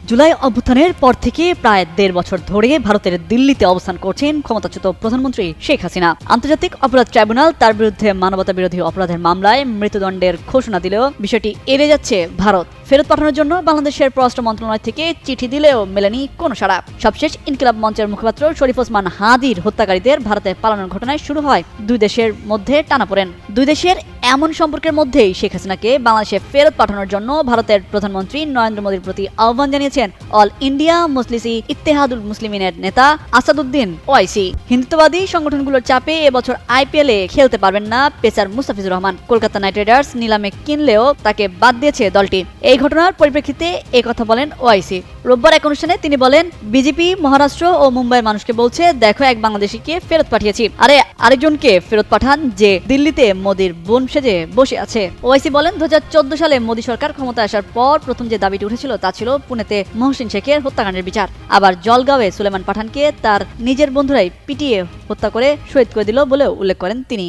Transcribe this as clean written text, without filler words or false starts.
জুলাই অভ্যুত্থানের পর থেকে প্রায় ১.৫ বছর ধরে ভারতের দিল্লিতে অবস্থান করছেন ক্ষমতাচ্যুত প্রধানমন্ত্রী শেখ হাসিনা। আন্তর্জাতিক অপরাধ ট্রাইব্যুনাল তার বিরুদ্ধে মানবতা বিরোধী অপরাধের মামলায় মৃত্যুদণ্ডের ঘোষণা দিলেও বিষয়টি এড়িয়ে যাচ্ছে ভারত। ফেরত পাঠানোর জন্য বাংলাদেশের পররাষ্ট্র মন্ত্রণালয় থেকে চিঠি দিলেও মেলেনি কোনো সাড়া। সবশেষ ইনকিলাব মঞ্চের মুখপাত্র শরীফ ওসমান হাদির হত্যাকারীদের ভারতে পালানোর ঘটনায় শুরু হয় দুই দেশের মধ্যে টানাপোড়েন। দুই দেশের এমন সম্পর্কের মধ্যেই শেখ হাসিনাকে বাংলাদেশে ফেরত পাঠানোর জন্য ভারতের প্রধানমন্ত্রী নরেন্দ্র মোদীর প্রতি আহ্বান জানিয়েছেন অল ইন্ডিয়া মজলিসি ইত্তেহাদুল মুসলিমিনের নেতা আসাদুদ্দিন ওয়াইসি। হিন্দুত্ববাদী সংগঠনগুলোর চাপে এবছর আইপিএলে খেলতে পারবেন না pacer Mustafizur Rahman. Kolkata night Riders নিলামে কিনলেও তাকে বাদ দিয়েছে দলটি। এই ঘটনার পরিপ্রেক্ষিতে কথা বলেন ওয়াইসি। রোববার এক অনুষ্ঠানে তিনি বলেন, বিজেপি মহারাষ্ট্র ও মুম্বাইয়ের মানুষকে বলছে, দেখো এক বাংলাদেশিকে ফেরত পাঠিয়েছি, আরে আরেকজনকে ফেরত পাঠান যে দিল্লিতে মোদির বোন সেজে বসে আছে। ওয়াইসি বলেন, 2014 সালে মোদী সরকার ক্ষমতায় আসার পর প্রথম যে দাবিটি উঠেছিল তা ছিল পুনেতে মহসিন শেখের হত্যাকাণ্ডের বিচার। আবার জলগাঁওয়ে সুলেমান পাঠানকে তার নিজের বন্ধুরাই পিটিয়ে হত্যা করে শহীদ করে দিল বলেও উল্লেখ করেন তিনি।